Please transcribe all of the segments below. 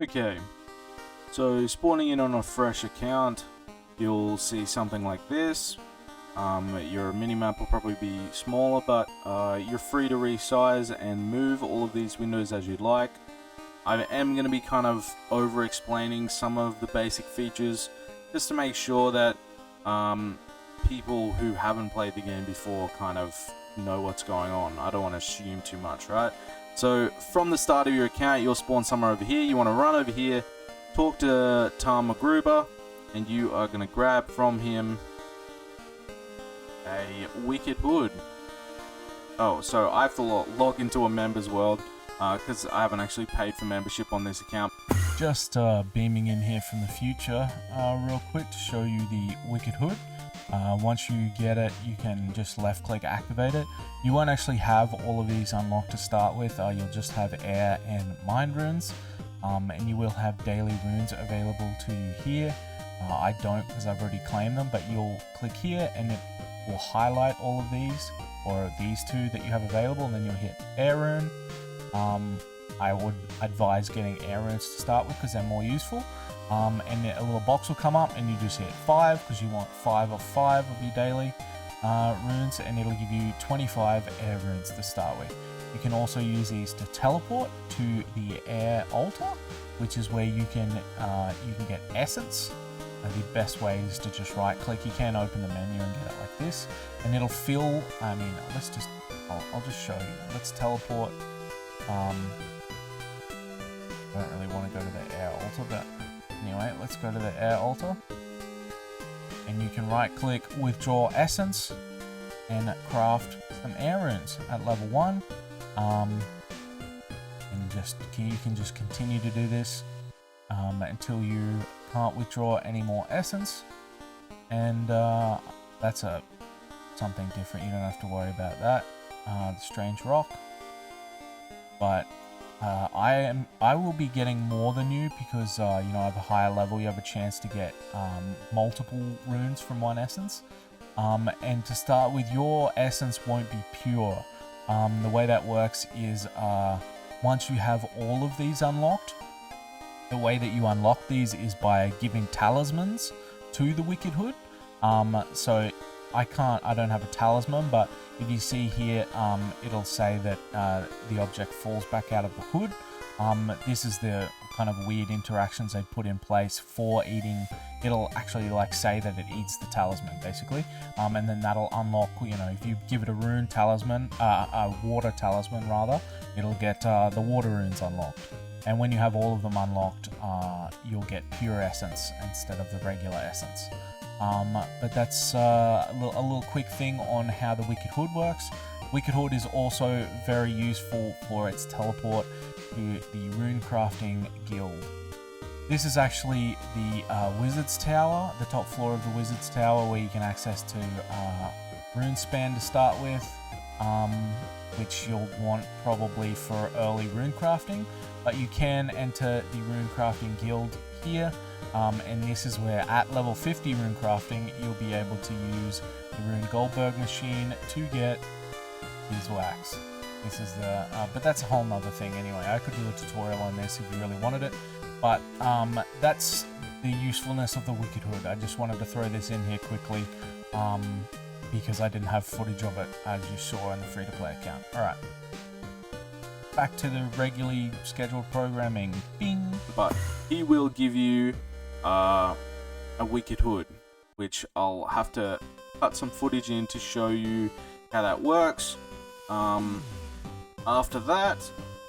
Okay, so spawning in on a fresh account, you'll see something like this. Your minimap will probably be smaller, but you're free to resize and move all of these windows as you'd like. I am going to be kind of over-explaining some of the basic features, just to make sure that people who haven't played the game before kind of know what's going on. I don't want to assume too much, right? So from the start of your account, you'll spawn somewhere over here. You want to run over here, talk to Tom McGruber, and you are going to grab from him a wicked hood. Oh, so I have to log into a member's world because I haven't actually paid for membership on this account. Just beaming in here from the future real quick to show you the wicked hood. Once you get it, you can just left click activate it. You won't actually have all of these unlocked to start with. You'll just have air and mind runes, and you will have daily runes available to you here. I don't, because I've already claimed them, but you'll click here and it will highlight all of these, or these two that you have available, and then you'll hit air rune. I would advise getting air runes to start with because they're more useful. And a little box will come up and you just hit 5 because you want 5 of 5 of your daily runes, and it'll give you 25 air runes to start with. You can also use these to teleport to the air altar, which is where you can get essence. The best way is to just right click. You can open the menu and get it like this, and it'll fill. I mean, I'll just show you. Let's teleport. I don't really want to go to the air altar, but anyway, let's go to the air altar, and you can right click, withdraw essence, and craft some air runes at level 1. And you can just continue to do this until you can't withdraw any more essence, and that's something different. You don't have to worry about that. The strange rock, but I will be getting more than you because you know, at a higher level you have a chance to get multiple runes from one essence, and to start with, your essence won't be pure. The way that works is once you have all of these unlocked, the way that you unlock these is by giving talismans to the wicked hood. So I don't have a talisman, but if you see here, it'll say that the object falls back out of the hood. This is the kind of weird interactions they put in place for eating. It'll actually like say that it eats the talisman, basically, and then that'll unlock. You know, if you give it a rune talisman, a water talisman rather, it'll get the water runes unlocked. And when you have all of them unlocked, you'll get pure essence instead of the regular essence. But that's a little quick thing on how the Wicked Hood works. Wicked Hood is also very useful for its teleport to the Rune Crafting Guild. This is actually the Wizard's Tower, the top floor of the Wizard's Tower, where you can access to Rune Span to start with, which you'll want probably for early rune crafting. But you can enter the Rune Crafting Guild here. And this is where at level 50 rune crafting, you'll be able to use the Rune Goldberg machine to get beeswax. This is the, but that's a whole nother thing anyway. I could do a tutorial on this if you really wanted it. But that's the usefulness of the Wicked Hood. I just wanted to throw this in here quickly because I didn't have footage of it, as you saw in the free-to-play account. Alright. Back to the regularly scheduled programming. Bing! But he will give you a Wicked Hood, which I'll have to cut some footage in to show you how that works. After that,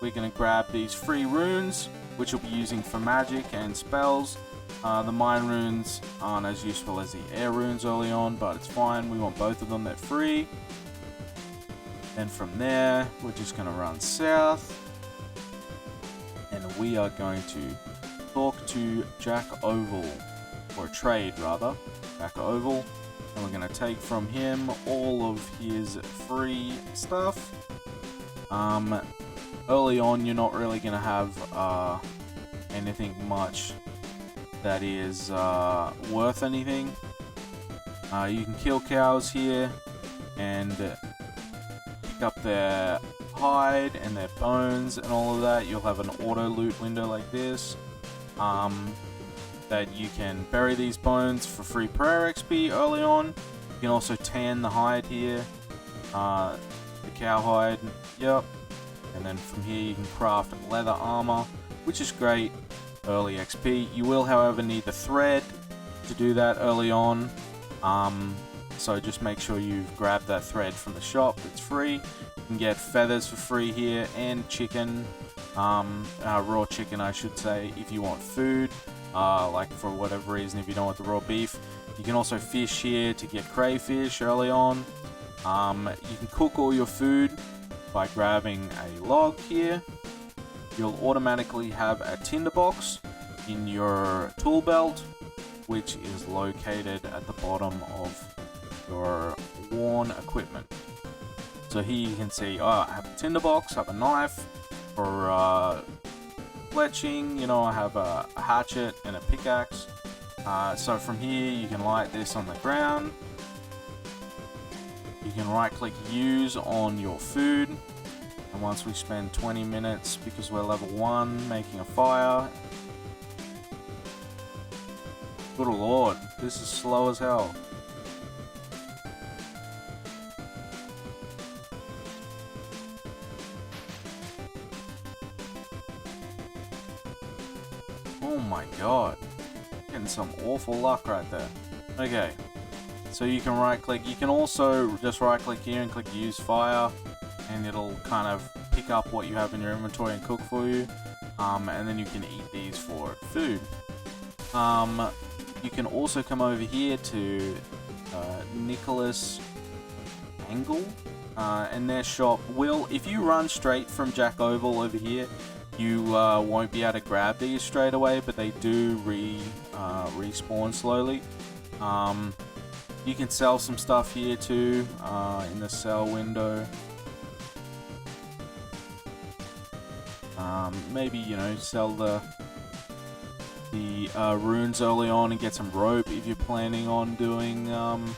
we're going to grab these free runes, which we'll be using for magic and spells. The mine runes aren't as useful as the air runes early on, but it's fine. We want both of them. They're free. Then from there, we're just going to run south, and we are going to talk to Jack Oval, or trade rather, Jack Oval, and we're going to take from him all of his free stuff. Early on, you're not really going to have anything much that is worth anything. You can kill cows here and pick up their hide and their bones and all of that. You'll have an auto loot window like this. that you can bury these bones for free prayer XP early on. You can also tan the hide here, the cowhide, yep. And then from here you can craft leather armor, which is great, early XP. You will, however, need the thread to do that early on. So just make sure you grab that thread from the shop, it's free. You can get feathers for free here, and chicken, raw chicken I should say, if you want food. Like for whatever reason, if you don't want the raw beef. You can also fish here to get crayfish early on. You can cook all your food by grabbing a log here. You'll automatically have a tinderbox in your tool belt, which is located at the bottom of your worn equipment. So here you can see, I have a tinderbox, I have a knife for fletching, you know, I have a hatchet and a pickaxe. So from here you can light this on the ground. You can right click use on your food, and once we spend 20 minutes, because we're level 1, making a fire. Good lord, this is slow as hell. Oh my god, getting some awful luck right there. Okay, so you can right click, you can also just right click here and click use fire, and it'll kind of pick up what you have in your inventory and cook for you, and then you can eat these for food. You can also come over here to Nicholas Angle, and their shop will, if you run straight from Jack Oval over here, you won't be able to grab these straight away, but they do respawn slowly. You can sell some stuff here too, in the sell window. Maybe, you know, sell the runes early on and get some rope if you're planning on doing some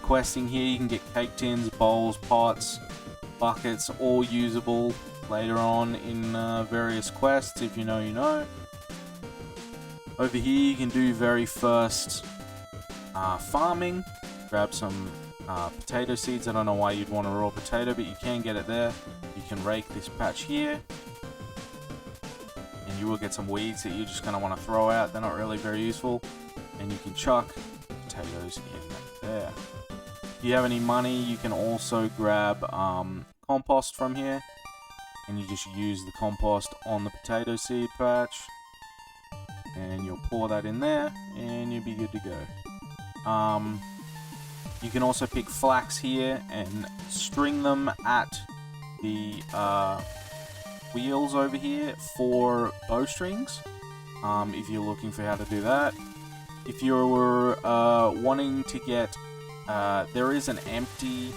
questing here. You can get cake tins, bowls, pots, buckets, all usable later on in various quests, if you know you know. Over here you can do very first farming. Grab some potato seeds. I don't know why you'd want a raw potato, but you can get it there. You can rake this patch here, and you will get some weeds that you're just going to want to throw out. They're not really very useful. And you can chuck potatoes in there. If you have any money, you can also grab compost from here, and you just use the compost on the potato seed patch, and you'll pour that in there, and you'll be good to go. You can also pick flax here and string them at the wheels over here for bowstrings, if you're looking for how to do that. If you're wanting to get, there is an empty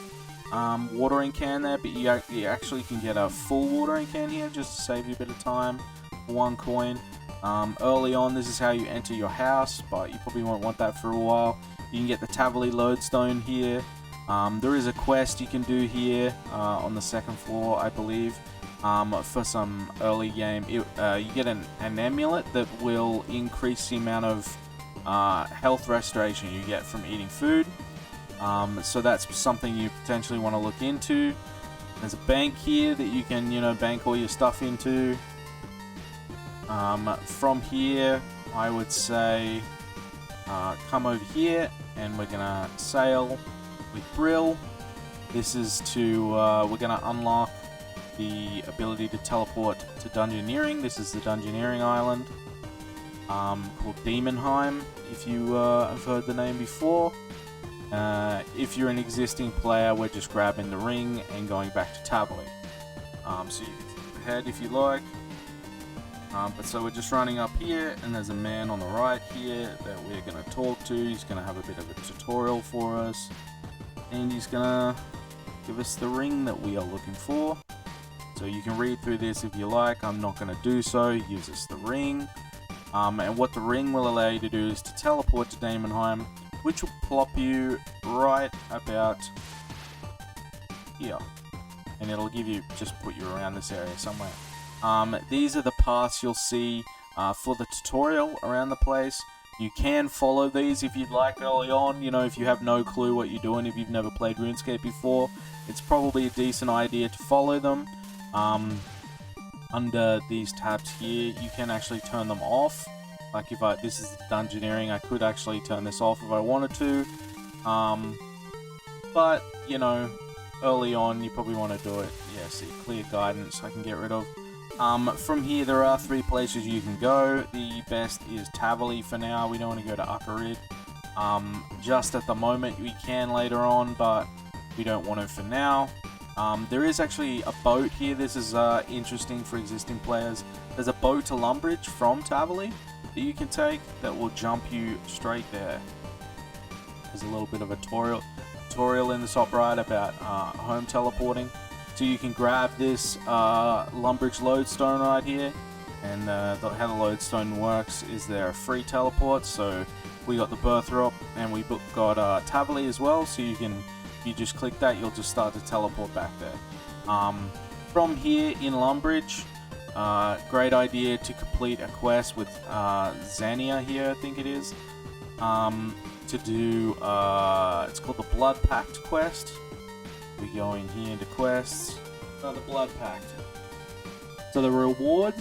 watering can there, but you actually can get a full watering can here just to save you a bit of time for 1 coin. Early on, this is how you enter your house, but you probably won't want that for a while. You can get the Taverley Lodestone here. There is a quest you can do here on the 2nd floor, I believe, for some early game. You get an amulet that will increase the amount of health restoration you get from eating food. So that's something you potentially want to look into. There's a bank here that you can, you know, bank all your stuff into. From here, I would say come over here, and we're gonna sail with Brill. This is to we're gonna unlock the ability to teleport to Dungeoneering. This is the Dungeoneering island, called Demonheim, if you have heard the name before. If you're an existing player, we're just grabbing the ring and going back to Taverley. So you can skip ahead if you like. But so we're just running up here, and there's a man on the right here that we're going to talk to. He's going to have a bit of a tutorial for us, and he's going to give us the ring that we are looking for. So you can read through this if you like. I'm not going to do so. He gives us the ring, and what the ring will allow you to do is to teleport to Demonheim, which will plop you right about here, and it'll give you, just put you around this area somewhere. These are the paths you'll see for the tutorial around the place. You can follow these if you'd like early on, you know, if you have no clue what you're doing, if you've never played RuneScape before, it's probably a decent idea to follow them. Under these tabs here, you can actually turn them off. Like if this is Dungeoneering, I could actually turn this off if I wanted to. But, you know, early on, you probably want to do it. Yeah, see, clear guidance I can get rid of. From here, there are 3 places you can go. The best is Tavali for now. We don't want to go to Upper Rid. Just at the moment, we can later on, but we don't want to for now. There is actually a boat here. This is interesting for existing players. There's a boat to Lumbridge from Tavali that you can take that will jump you straight there. There's a little bit of a tutorial in the top right about home teleporting. So you can grab this Lumbridge Lodestone right here, and how the Lodestone works is they're a free teleport. So we got the birth drop, and we got Tavali as well. So if you just click that, you'll just start to teleport back there. From here in Lumbridge, great idea to complete a quest with Zania here, I think it is. To do it's called the Blood Pact quest. We go in here into quests. The Blood Pact. So the reward,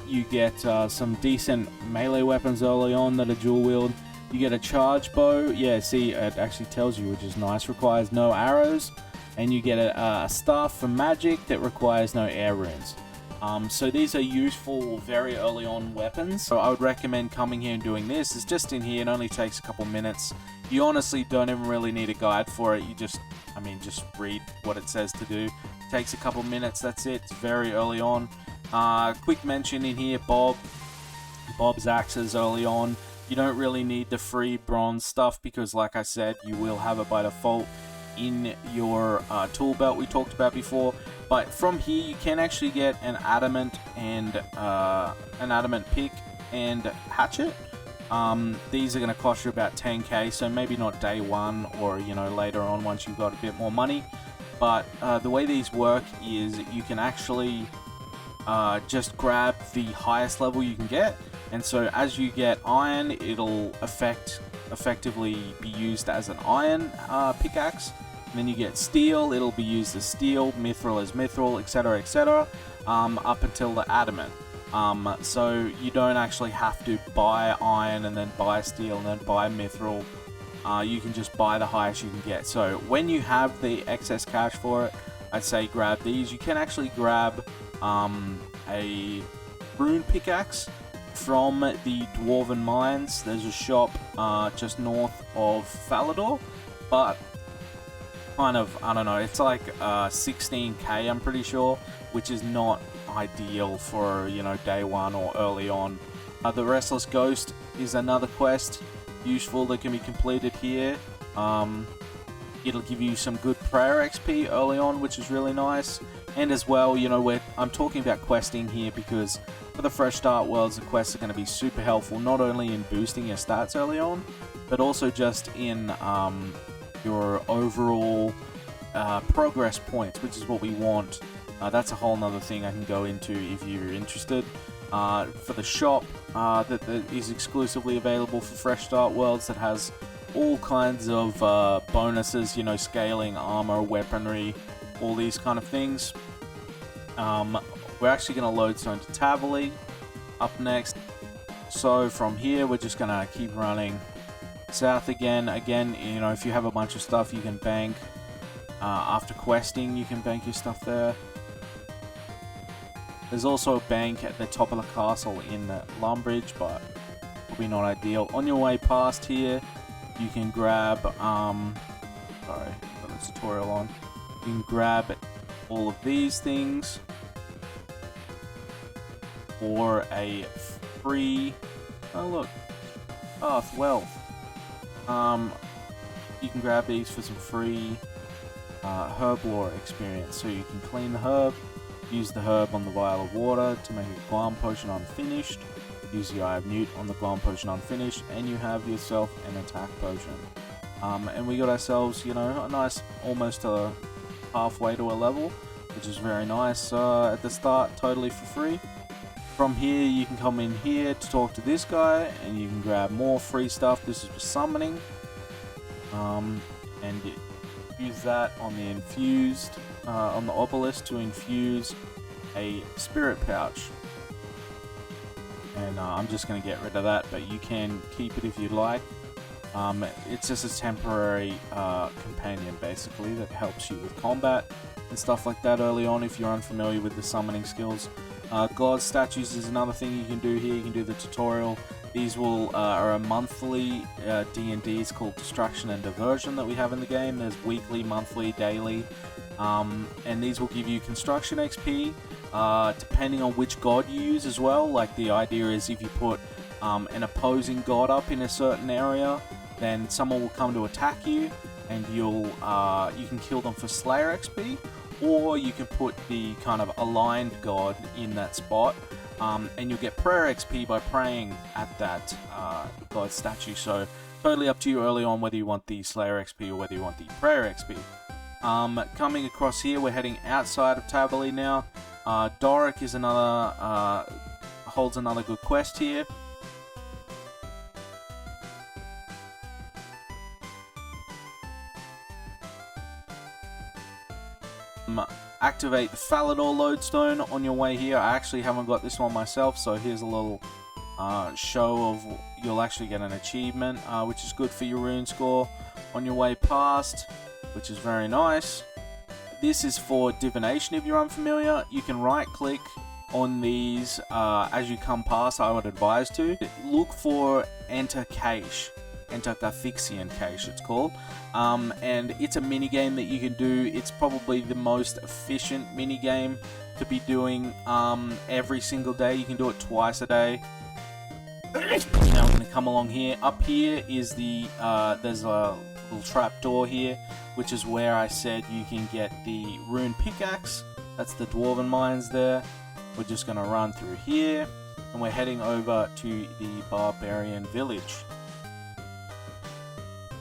you get some decent melee weapons early on that are dual wield. You get a charge bow. Yeah, see, it actually tells you, which is nice. Requires no arrows, and you get a staff for magic that requires no air runes. So these are useful very early on weapons. So I would recommend coming here and doing this. It's just in here. It only takes a couple minutes. You honestly don't even really need a guide for it. You just read what it says to do. It takes a couple minutes. That's it. It's very early on. Quick mention in here, Bob's axes early on. You don't really need the free bronze stuff because, like I said, you will have it by default in your tool belt we talked about before. But from here, you can actually get an adamant and an adamant pick and hatchet. These are going to cost you about 10k, so maybe not day one or, you know, later on once you've got a bit more money. But the way these work is you can actually just grab the highest level you can get, and so as you get iron, it'll effectively be used as an iron pickaxe. And then you get steel, it'll be used as steel, mithril as mithril, etc, etc, up until the adamant. So you don't actually have to buy iron and then buy steel and then buy mithril. You can just buy the highest you can get. So when you have the excess cash for it, I'd say grab these. You can actually grab a rune pickaxe from the Dwarven Mines. There's a shop just north of Falador, but kind of, I don't know, it's like 16k, I'm pretty sure, which is not ideal for, you know, day one or early on. The Restless Ghost is another quest useful that can be completed here. It'll give you some good prayer XP early on, which is really nice. And as well, you know, I'm talking about questing here because for the Fresh Start Worlds, the quests are going to be super helpful, not only in boosting your stats early on, but also just in your overall progress points, which is what we want. That's a whole nother thing I can go into if you're interested. For the shop that is exclusively available for Fresh Start Worlds, that has all kinds of bonuses, you know, scaling, armor, weaponry, all these kind of things. We're actually going to Lodestone to Tavali up next. So from here, we're just going to keep running south again. Again, you know, if you have a bunch of stuff, you can bank. After questing, you can bank your stuff there. There's also a bank at the top of the castle in Lumbridge, but probably not ideal. On your way past here, you can grab, sorry, got a tutorial on. You can grab all of these things for a free, oh look, path wealth. You can grab these for some free herb lore experience. So you can clean the herb, use the herb on the vial of water to make a Glom potion unfinished, use the Eye of Newt on the Glom potion unfinished, and you have yourself an attack potion. And we got ourselves, you know, a nice, almost halfway to a level, which is very nice at the start, totally for free. From here, you can come in here to talk to this guy, and you can grab more free stuff. This is for summoning. And use that on the infused, on the obelisk to infuse a spirit pouch. And I'm just going to get rid of that, but you can keep it if you like. It's just a temporary companion, basically, that helps you with combat and stuff like that early on if you're unfamiliar with the summoning skills. God statues is another thing you can do here. You can do the tutorial. These are a monthly D&D. It's called Distraction and Diversion that we have in the game. There's weekly, monthly, daily. And these will give you construction XP, depending on which god you use as well. Like, the idea is if you put an opposing god up in a certain area, then someone will come to attack you, and you can kill them for Slayer XP, or you can put the kind of aligned god in that spot, and you'll get prayer XP by praying at that god statue. So totally up to you early on whether you want the Slayer XP or whether you want the prayer XP. Coming across here, we're heading outside of Taberley now. Doric is holds another good quest here. Activate the Falador Lodestone on your way here. I actually haven't got this one myself, so here's a little show of, you'll actually get an achievement, which is good for your rune score on your way past, which is very nice. This is for divination if you're unfamiliar. You can right click on these as you come past. I would advise to look for Enter Cache. Enter Gathixian Cache it's called, and it's a mini game that you can do. It's probably the most efficient mini game to be doing every single day. You can do it twice a day. Now I'm going to come along here. Up here is there's a little trap door here, which is where I said you can get the rune pickaxe. That's the dwarven mines there. We're just going to run through here, and we're heading over to the Barbarian Village.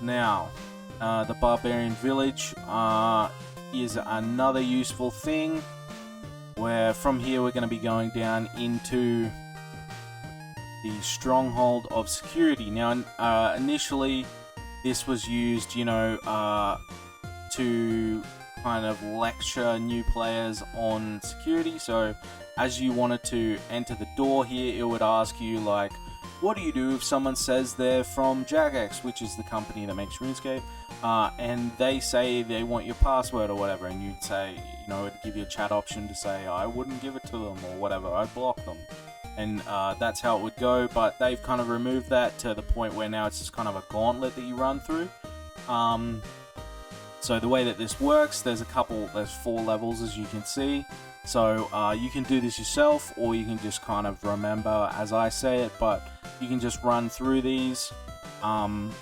Now, the Barbarian Village is another useful thing, where from here we're going to be going down into the Stronghold of Security. Now, initially this was used, to kind of lecture new players on security. So as you wanted to enter the door here, it would ask you, like, what do you do if someone says they're from Jagex, which is the company that makes RuneScape, and they say they want your password or whatever, and you'd say, it'd give you a chat option to say, I wouldn't give it to them, or whatever, I'd block them. And that's how it would go, but they've kind of removed that to the point where now it's just kind of a gauntlet that you run through. So the way that this works, there's 4 levels, as you can see. So you can do this yourself, or you can just kind of remember as I say it, but you can just run through these to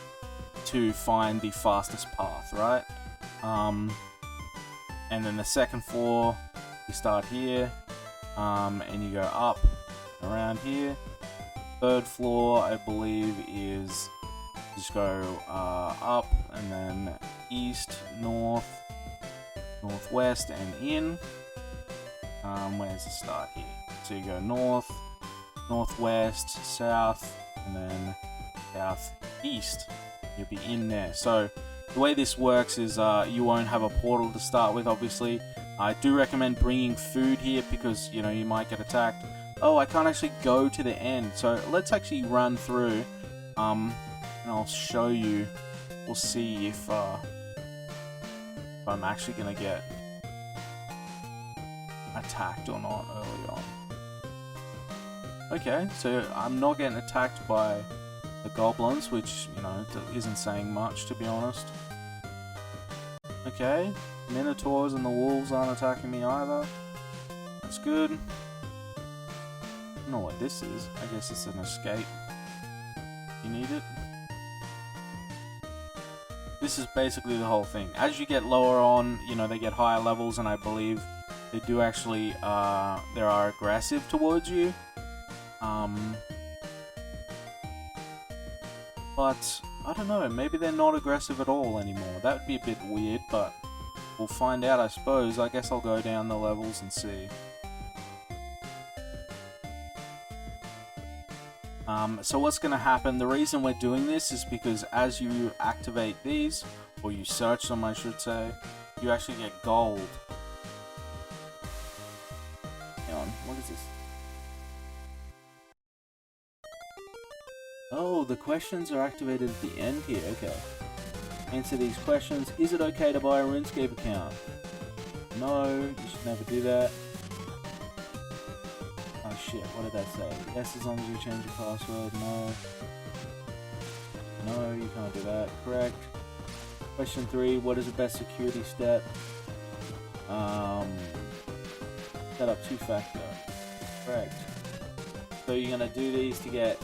find the fastest path, right? And then the second floor, you start here, and you go up around here. Third floor, I believe, is just go up and then east, north, northwest, and in. Where's the start here? So you go north, northwest, south, and then southeast. You'll be in there. So the way this works is you won't have a portal to start with, obviously. I do recommend bringing food here because, you might get attacked. Oh, I can't actually go to the end. So let's actually run through, and I'll show you. We'll see if I'm actually going to get attacked or not early on. Okay, so I'm not getting attacked by the goblins, which, isn't saying much, to be honest. Okay, minotaurs and the wolves aren't attacking me either. That's good. I don't know what this is. I guess it's an escape. You need it. This is basically the whole thing. As you get lower on, they get higher levels, and I believe they do actually, they are aggressive towards you. But, I don't know, maybe they're not aggressive at all anymore. That would be a bit weird, but we'll find out, I suppose. I guess I'll go down the levels and see. So what's going to happen, the reason we're doing this is because as you activate these, or you search them I should say, you actually get gold. Hang on, what is this? Oh, the questions are activated at the end here, okay. Answer these questions. Is it okay to buy a RuneScape account? No, you should never do that. Oh shit, what did that say? Yes, as long as you change your password. No. No, you can't do that. Correct. Question 3, what is the best security step? Set up 2-factor. Correct. So you're going to do these to get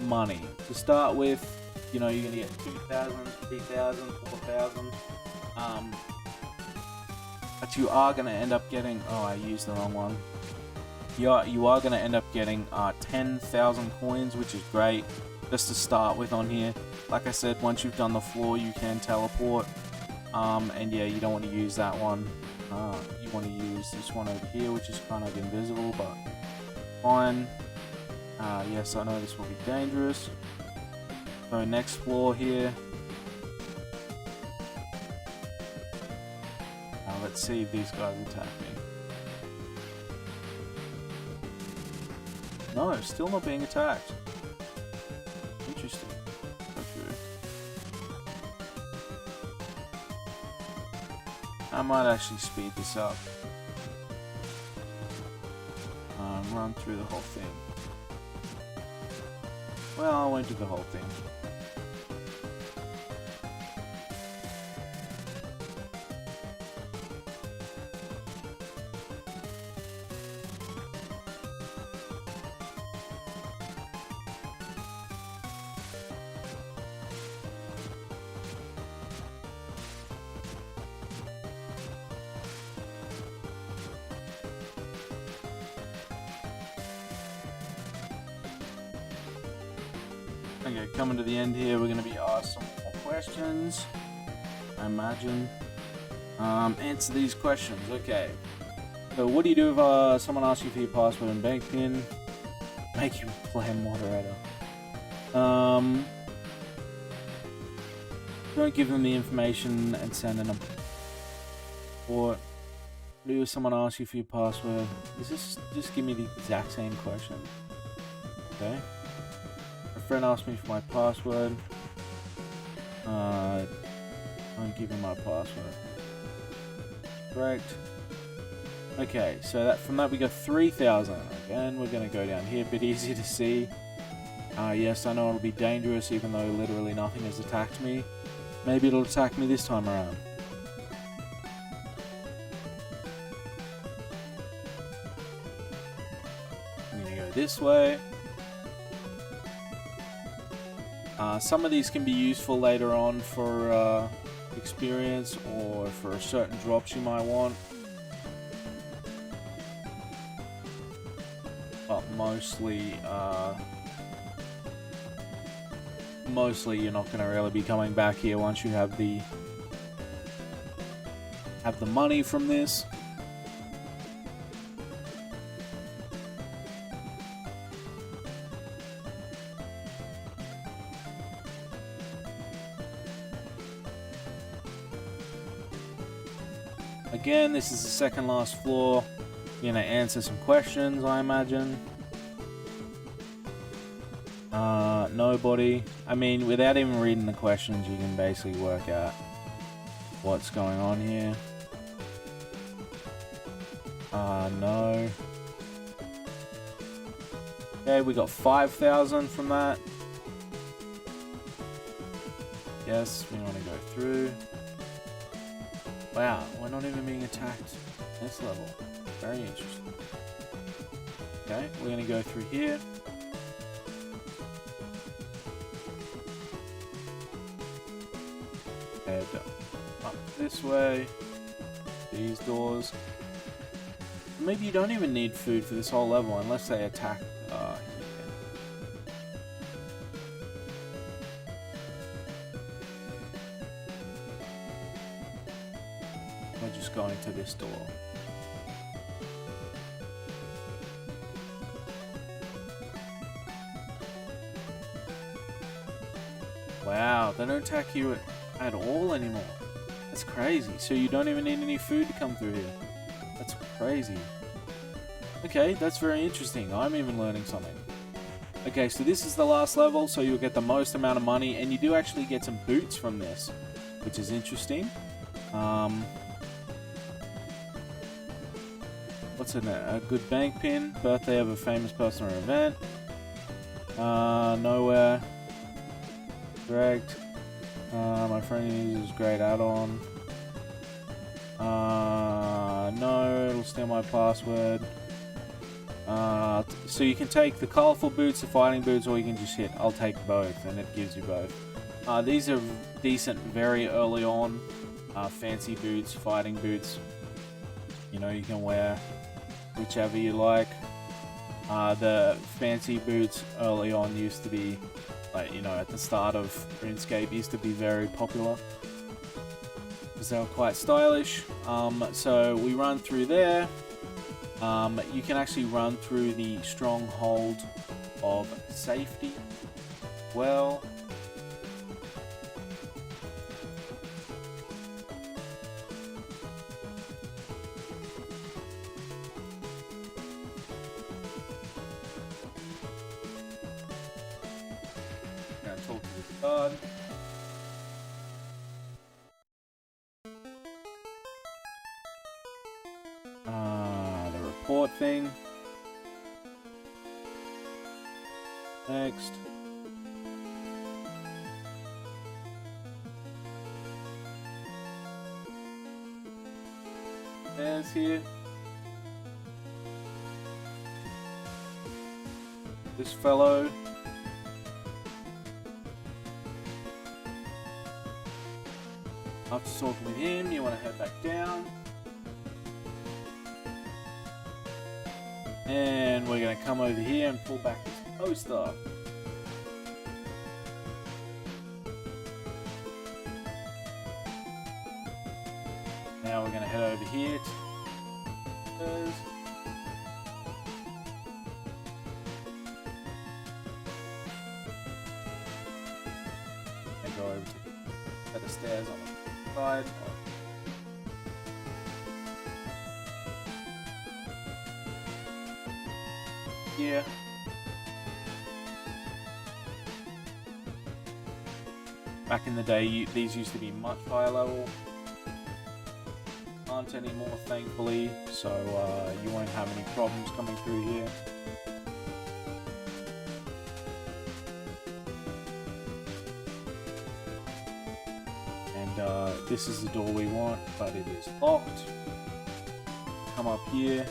money. To start with, you know, you're going to get 2,000, 3,000, 4,000. But you are going to end up getting... Oh, I used the wrong one. You are going to end up getting 10,000 coins, which is great. Just to start with on here. Like I said, once you've done the floor, you can teleport. And yeah, you don't want to use that one. You want to use this one over here, which is kind of invisible, but fine. Yes, I know this will be dangerous. So next floor here. Let's see if these guys attack me. No, still not being attacked. Interesting. So true. I might actually speed this up. Run through the whole thing. Well, I won't do the whole thing. Okay, coming to the end here, we're going to be asked some more questions, I imagine. Answer these questions. Okay. So, what do you do if someone asks you for your password and bank pin? Make you play moderator. Don't give them the information and send them. Or, what do you do if someone asks you for your password? Is this just give me the exact same question? Okay. A friend asked me for my password. Don't give him my password. Correct. Okay, so that from that we got 3,000. Again, we're gonna go down here, a bit easier to see. Yes, I know it'll be dangerous, even though literally nothing has attacked me. Maybe it'll attack me this time around. I'm gonna go this way. Some of these can be useful later on for experience or for certain drops you might want. But mostly you're not going to really be coming back here once you have the money from this. Again, this is the second last floor. You're gonna answer some questions, I imagine. Nobody. I mean, without even reading the questions, you can basically work out what's going on here. No. Okay, we got 5,000 from that. Yes, we want to go through. Wow, we're not even being attacked this level. Very interesting. Okay, we're going to go through here. Head up this way. These doors. Maybe you don't even need food for this whole level unless they attack here. We're just going to this door. Wow, they don't attack you at all anymore. That's crazy. So you don't even need any food to come through here. That's crazy. Okay, that's very interesting. I'm even learning something. Okay, so this is the last level, so you'll get the most amount of money, and you do actually get some boots from this, which is interesting. What's in it? A good bank pin, birthday of a famous person or event. Nowhere. Correct. My friend uses great add-on. No, it'll steal my password. So you can take the colorful boots, the fighting boots, or you can just hit I'll take both, and it gives you both. These are decent very early on. Fancy boots, fighting boots. You know, you can wear whichever you like. The fancy boots early on used to be, like, you know, at the start of RuneScape used to be very popular because they were quite stylish. So we run through there. You can actually run through the Stronghold of Safety. Well, gonna talk to the guard. The report thing. Next. There's here. This fellow. After talking with him, you want to head back down. And we're going to come over here and pull back this poster. Now we're going to head over here to and go over to the stairs on the side. Here. Back in the day, these used to be much higher level. Aren't anymore, thankfully, so you won't have any problems coming through here. And this is the door we want, but it is locked. Come up here.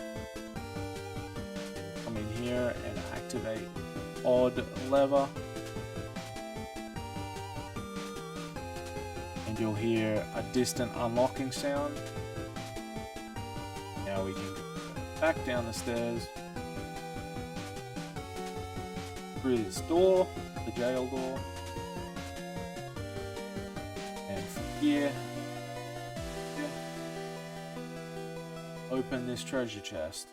Come in here and activate odd lever. And you'll hear a distant unlocking sound. Now we can go back down the stairs through this door, the jail door, and from here, open this treasure chest.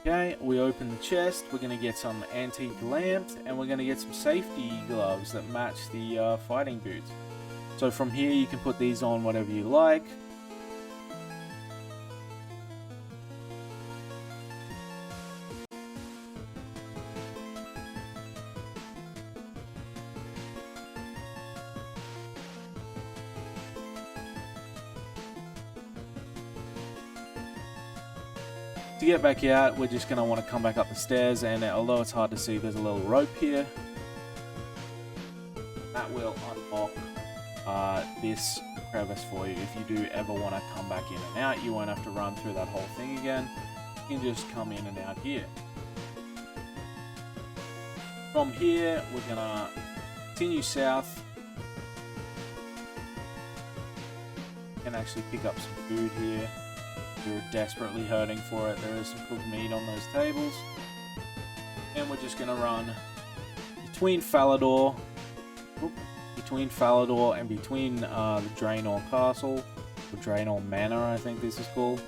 Okay, we open the chest. We're going to get some antique lamps, and we're going to get some safety gloves that match the fighting boots. So from here you can put these on whatever you like. To get back out, we're just going to want to come back up the stairs, and although it's hard to see, there's a little rope here. That will unlock this crevice for you. If you do ever want to come back in and out, you won't have to run through that whole thing again. You can just come in and out here. From here, we're going to continue south. You can actually pick up some food here. You're desperately hurting for it. There is some cooked meat on those tables. And we're just going to run between Falador and between the Draenor Castle, or Draenor Manor, I think this is called.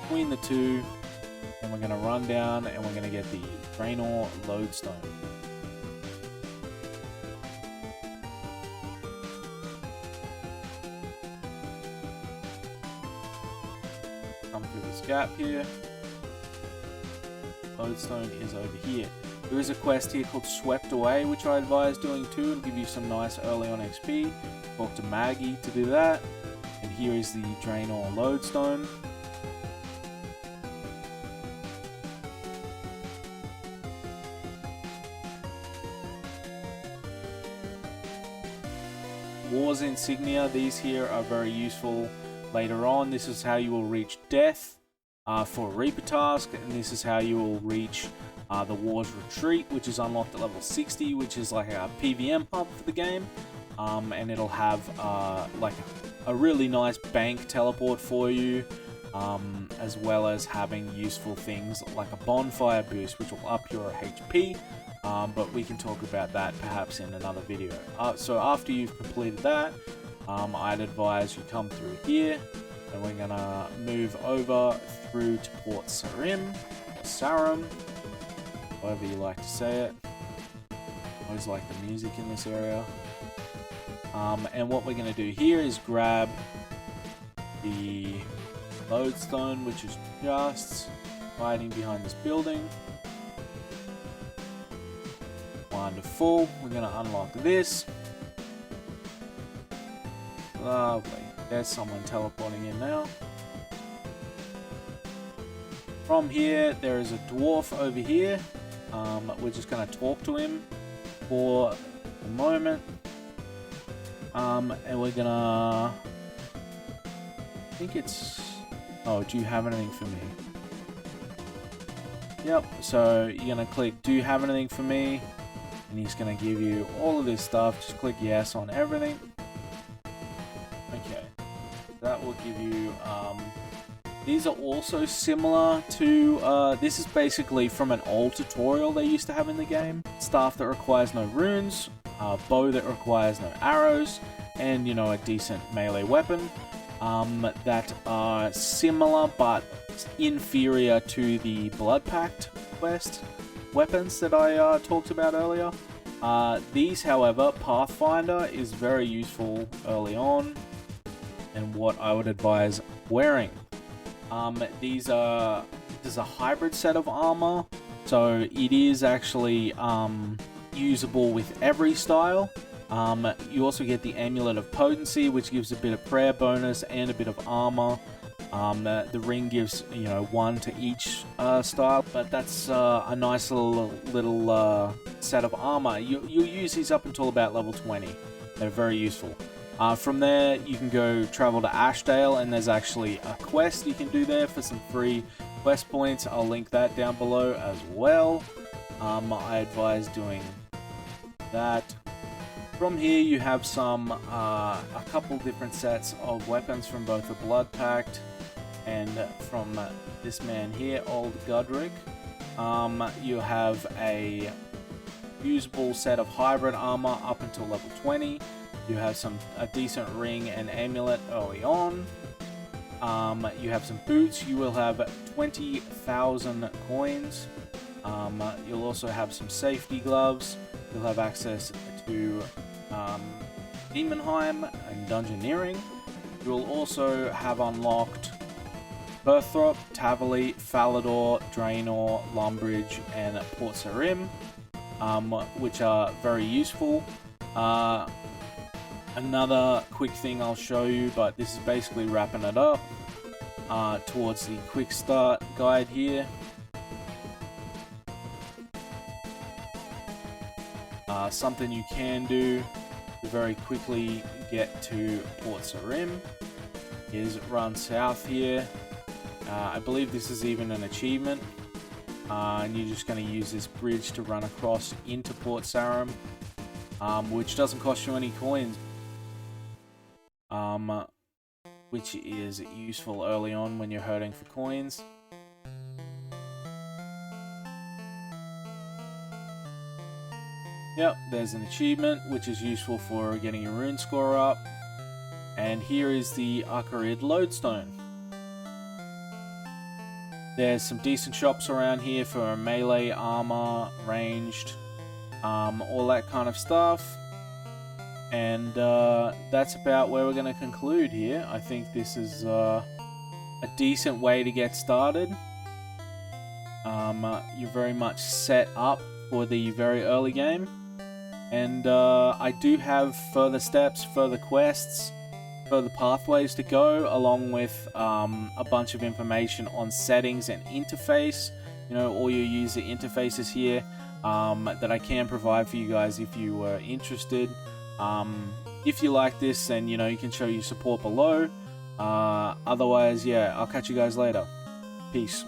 Between the two, Then we're going to run down and we're going to get the Draenor Lodestone. Come through this gap here. Lodestone is over here. There is a quest here called Swept Away, which I advise doing too. It'll give you some nice early on XP. Talk to Maggie to do that. And here is the Draenor Lodestone. War's Insignia, these here are very useful later on. This is how you will reach death for a Reaper task, and this is how you will reach the War's Retreat, which is unlocked at level 60, which is like a PVM hub for the game. And it'll have like a really nice bank teleport for you, as well as having useful things like a bonfire boost, which will up your HP. But we can talk about that perhaps in another video. So after you've completed that, I'd advise you come through here, and we're gonna move over through to Port Sarim, or Sarum, however you like to say it. I always like the music in this area. And what we're gonna do here is grab the Lodestone, which is just hiding behind this building. Wonderful. We're going to unlock this. Lovely. There's someone teleporting in now. From here, there is a dwarf over here. We're just going to talk to him for a moment. And we're going to... I think it's... Oh, do you have anything for me? Yep. So you're going to click, do you have anything for me? And he's going to give you all of this stuff. Just click yes on everything. Okay. That will give you... these are also similar to... this is basically from an old tutorial they used to have in the game. Staff that requires no runes. Bow that requires no arrows. And, you know, a decent melee weapon. That are similar but inferior to the Blood Pact quest weapons that I talked about earlier. These, however, Pathfinder is very useful early on, and what I would advise wearing. There's a hybrid set of armor, so it is actually usable with every style. You also get the Amulet of Potency, which gives a bit of prayer bonus and a bit of armor. The ring gives, you know, one to each style, but that's a nice little set of armor. You'll use these up until about level 20. They're very useful. From there, you can go travel to Ashdale, and there's actually a quest you can do there for some free quest points. I'll link that down below as well. I advise doing that. From here, you have some a couple different sets of weapons from both the Blood Pact and from this man here, Old Gudrick. You have a usable set of hybrid armor up until level 20. You have a decent ring and amulet early on. You have some boots. You will have 20,000 coins. You'll also have some safety gloves. You'll have access to Demonheim and Dungeoneering. You will also have unlocked Berthrop, Tavali, Falador, Draenor, Lumbridge, and Port Sarim, which are very useful. Another quick thing I'll show you, but this is basically wrapping it up towards the quick start guide here. Something you can do to very quickly get to Port Sarim is run south here. I believe this is even an achievement, and you're just going to use this bridge to run across into Port Sarum, which doesn't cost you any coins, which is useful early on when you're hurting for coins. Yep, there's an achievement, which is useful for getting your rune score up. And here is the Akarid Lodestone. There's some decent shops around here for melee, armor, ranged, all that kind of stuff. And that's about where we're going to conclude here. I think this is a decent way to get started. You're very much set up for the very early game. And I do have further steps, further quests, further pathways to go, along with a bunch of information on settings and interface. You know, all your user interfaces here that I can provide for you guys if you were interested. If you like this, then, you know, you can show your support below. Otherwise, yeah, I'll catch you guys later. Peace.